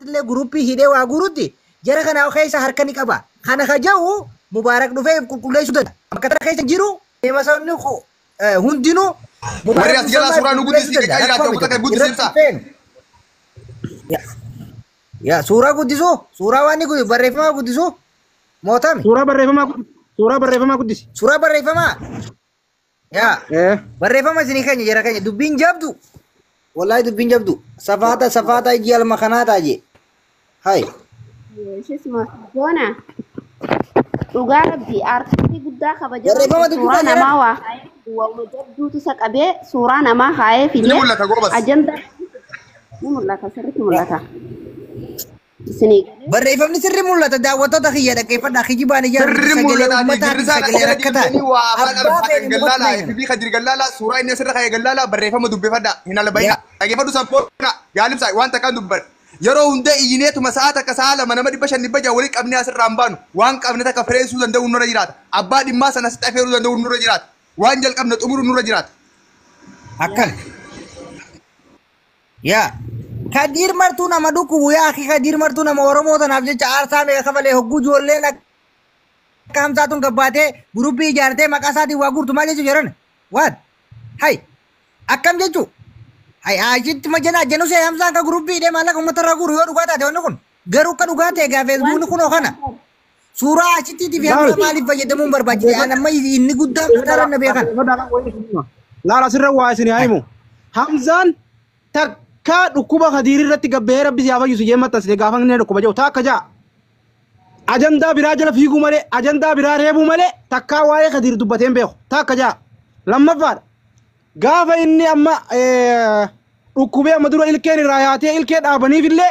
اللي جروبي هيدا وأجورودي جرى كنا أخيس هركني كبا خنا خجاو مبارك نوفي كل شيء سودان كتر خيس جيرو مثلا نخو هندينو ورياس جلا سورة نقول دي كاي راتو كتر بود سيرسا يا سورة قديسو سورة واني قدي بريفما قديسو موتام سورة بريفما قديس سورة بريفما يا بريفما سني كاني جرى كاني دبين جابدو والله دبين جابدو سفاتا يجي على مخانات أجي هاي شو اسمه جونا وقال بدي أرتدي قدام خبجة بريفما دبين أنا ما واقع ومجبدو تسك أبي سورة أنا ما خايف نقول لك أقول بس أجندة ملاك سرت ملاك سنيك بريفمني سري مولا تداوتو تخيّة كيف داخل جباني جا سري مولا متا سجل ركتا قلالا في خدير قلالا سورة إني سر خيّة قلالا بريفم دبي فدا هنا لبينا أجي فدو سامبورنا قالب ساي وانت كان دبر يرو هندا إينيت مساعة كسالة من ما دبش نبجا وليك أبني أسر رامبان وان أبني تك فريسو دندو نور جرات أباد ما سنستأفيرو دندو نور جرات وان جل أبني أمور نور جرات أكل يا خدير مرتونا مدوكو يا أخي خدير مرتونا مورمو تنافجة چار سامي خبله هجو جولله نك كام ساتون كباته غروبي جارته مكاساتي واغور تماجه جرن وات هاي أكم جتو هاي أجت مجنا جنو سه همسا का ग्रुप भी दे माला को मतरा गुरु और उगाता है उन्होंने गरु का उगाते हैं फेसबुक ने कौन होगा ना सूरा आचिती थी बिहार मालिक बजे दमों बर्बादी है ना मैं इन्हीं गुद्दा बतारा न बिहार لا لا سر واسني هايمو همزان تكا دكوبا خديري رتي غبير بيسي افا يوسو يما تسلي غافن نه دكوبا جو تا كجا اجندا براجل فيغو مالي اجندا براريبو مالي تكا واي خدير دبتين بيخ تا كجا لما فار غافا اني اما دكوبا مدرو الكين راياتي الكين ابني فيله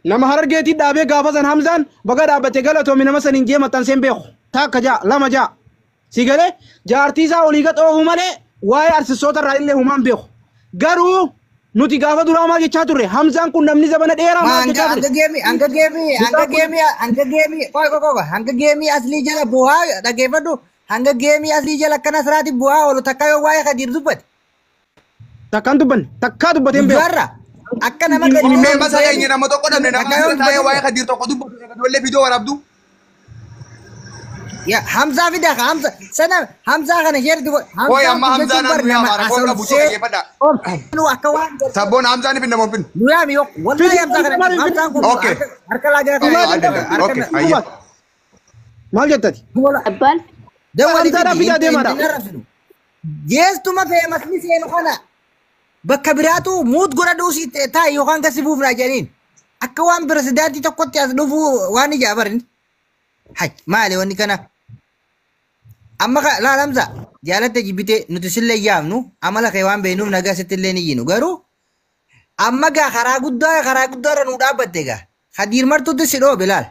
نما هرجيتي دابي غافا سن همزان بغا دابتي غلطو من مسن جيما تنسين بيخ تا كجا لما جا سيغله جارتي سا اوليغت او مالي واي ارسسوتا رايله همان بيخ غارو nuti gafa dura ma ke chature hamzan kun namni zabana dera ma ke chature anga gemi koi hanga gemi asli jala buha da gefadu hanga gemi asli jala kana sarati buha wala takayo waya kadir dubat takkan duban takka dubaten be barra akka nama ini memang saya ingin nama toko dan nama saya waya kadir toko dubat dole video warabdu ya hamza vida hamza sana hamza kana share du oh ya amma hamza na ya mara ko ka buto ke fada lu akawan sabon hamza ni pinda mompin lu ya mi yok wallahi hamza kana hamza ko okay harka lagi okay ayya mal jettati أبل ده hamza da vida de mara yes tuma famous ni seno kana bakabiratu mut gora dosi ta yo kan kasibu frajanin akawan presidenti tokkotti as dufu wani jabarin hay mali wani kana amma la lamza jalata jibite nutisille yamnu amala kaywan beenu naga setille ni yinu garu amma ga khara gudda nu dabatte ga khadir martu de sido bilal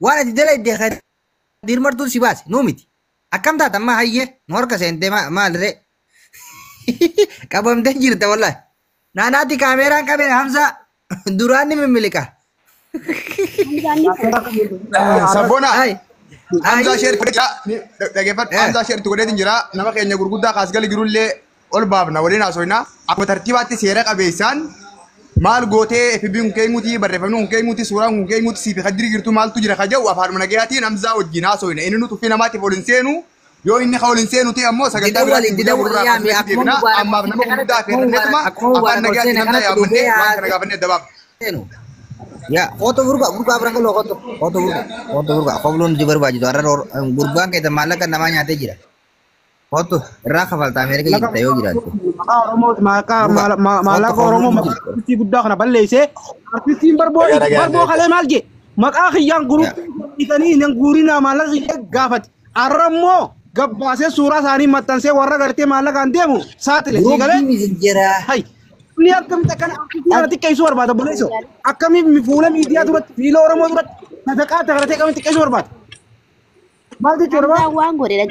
wana didela de khadir martu sibas nomiti akam ta tamma hayye nor ka sente mal re kabam de jirta wallahi nanati kamera hamza durani memilika sabona hamza share ko ja dagefat hamza share to godin jira nama kenya gurgudda kasgal girulle ol babna walina soina akko tartibati sera qabesan mal gote fibin kaymuti barrefanu kaymuti suran kaymuti sifi khadri girtu mal tujira khajaw afar managati hamza wajina soina innu tu fina mati volinsenu yo inni khawlinsenu ti ammo sagada didawali ya mi akmo amma nama gurgudda fe netma afan nagati hamza ya bande wan kana gabane dabab ya foto burga berang kalau foto burga belum juga berbaju tuh ada burga kita malah kan namanya ada jira foto raka falta Amerika kita yo jira tuh malah oromo artisi gudda kana ballese artisi barbo kale malje mak akhi yang grup itani yang gurina malah gafat aramo gabbase sura sani matanse warra garte malah kan demu saat le sigale jira hay ni akam takkan arti kaisu barbata boleh so akami mifula media durat filo oromo durat nafaqat garate kami kaisu barbat maldi chorba waan godhe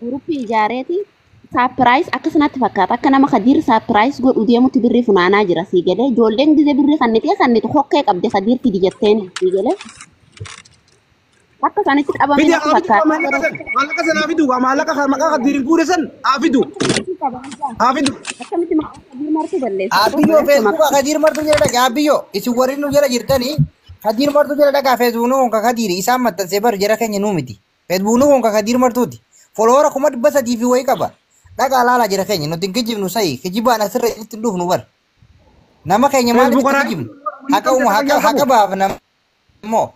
grup ijaareti surprise akka sanatti fakkaata akka nama khadir surprise godhu deemutti birri funaanaa jira sigale ijoolleen gize birri kanniti hokkee qabde khadir fidi jetteen sigale Akka isaanitti qabame Fidi natti afidu fakkaata. maallaqa sana afidu maallaqa maqaa qadiiriin fuudhe san afidu afidu. Akkamitti maqaa Kadir Martuu balleessa? Abiyyoo Feesbuuka Kadir Martuu jala dhagaa Abiyyoo isin warri nu jala jirtanii Kadir Martuu jala dhagaa Feesbuukni kun Kadir isaan maxxansee bar jara keenya nuu miti. Feesbuukni kun Kadir Martuuti. Foloora 300 fi wayii qaba. Dhagaa laalaa jira keenya nuti hin kijibnu sa'i kijibaan asirra itti dhufnu bar. Nama keenya maaliif itti kijibnu? Haqa baafna immoo.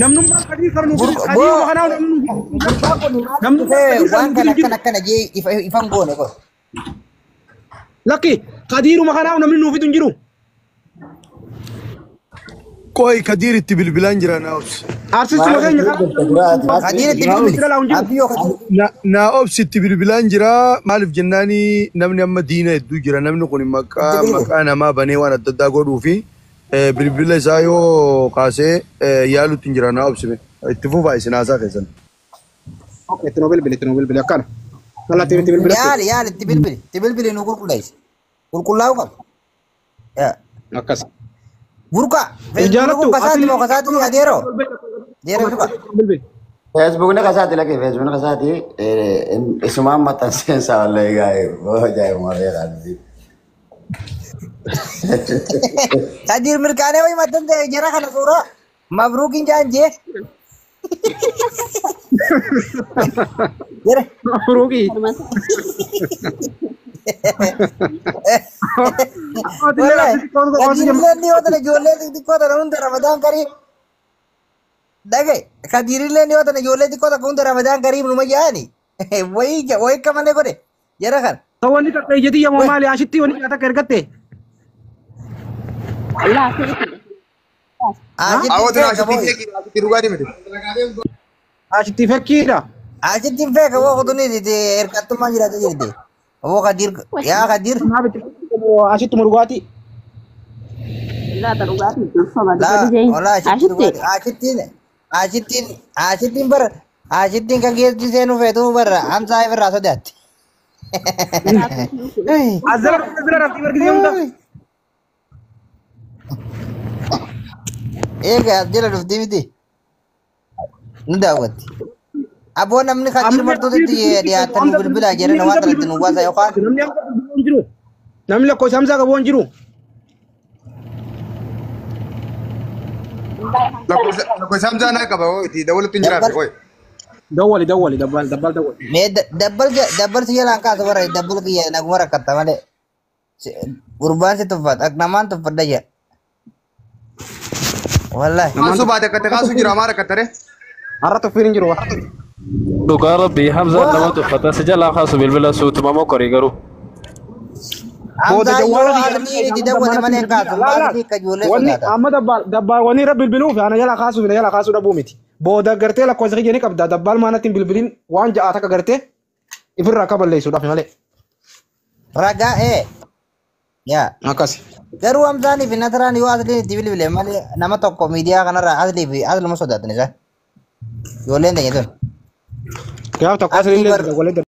Namnummaa qadiir kan nuuf qadiir kanaa Waan akkana jee ifan goone kun. lakki qadiiruma kanaa namni nuuf hin jiru. Koi Kadir itti bilbilaan jira naa obsi. Arsisti keenya Kadir itti bilbilaan Abiyyoo Kadir. Naa obsi itti bilbilaan jira maaliif jennaani namni amma diina hedduu jira namni kun maqaa namaa banee waan adda addaa godhuu fi bilbila isaa yoo kaasee yaalutti jira naa obsi itti fufaa isin haasaa keessan. Okay, itti nuu bilbili akkana. Nalla itti bilbili. Yaali itti bilbili nu qulqulleessi. Qulqullaa'uu qaba. Akkas. Burqa. Ijaalatu. Kasaati adeero. Deero burqa. Facebook na kasati lagi Facebook na kasati isumaan maxxansa wallahi gaa'e jaaye maree qaaddi. Kadir mirkaanee wayi maxxansa jara kana suura. Mabruukin jaanjee. Jere. Mabruuki. Kadirleen yoo ta'e ijoollee xixiqqoo ta'e hunda Ramadaan Kariim. Dhagaye Kadirleen yoo ta'e ijoollee xixiqqoo ta'e hunda Ramadaan Kariim numa jaani. Wayii kamalee godhe jara kana. Tawwanni takka ijati yamma maali ashitti wani takka ergatte. Awwaatu naa asitti dhugaatii miti. Ashitti fakkiidha. Asitti feeka woo kutuuni ergattummaa jiraatu jirti. Woo Kadir yaa Kadir. Ashitti dhugaatii. Laata dhugaatii. Asittiin bara asittiin kan geessi seenuu feetuu bara hamsaa irraa sodaatti. Azara rafti bargizee hunda. Egaa jala dhufti miti. Nu daawwatti. Aboo namni Kadir Martuutti dhiyaatan nu bilbilaa jiran waan kanatti nu baasa yookaan. Namni lakkoofsa hamsaa qabu hin jiru. Lakkoofsa hamsaa naa qaba itti dabaluutti hin jiraatu. Dawwali dabbal. Mee dabbal si jalaan kaasa bara dabbal kiyya naguma rakkatta malee. Gurbaan si tuffata ak namaan tuffadha jira. Wallahi. Namaan sobaa takkate kaasu jira maa rakkattare? Har'a tuffiin hin jiru. Dhugaa rabbii Hamzaan nama tuffata si jalaa kaasu bilbila suutuma moo korii garuu. Hamzaa yoo arni itti dabbale malee kaasu maaliif akka ijoollee sodaata. Amma dabbal wani irra bilbiluuf ana jala kaasuu dhabuu miti. Booda gartee lakkoofsa kiyya ni qabda dabbal maanatti hin bilbilin waan ja'a takka gartee ifirraa akka balleessuudhaaf malee. Ragaa yaa. Akkas. Garuu Hamzaanii fi Nasraan yoo asliin itti bilbile malee nama tokko miidiyaa kanarraa aslii fi asluma sodaatan isaan. Ijoolleen ta'e tun. Gaaf tokko asliin illee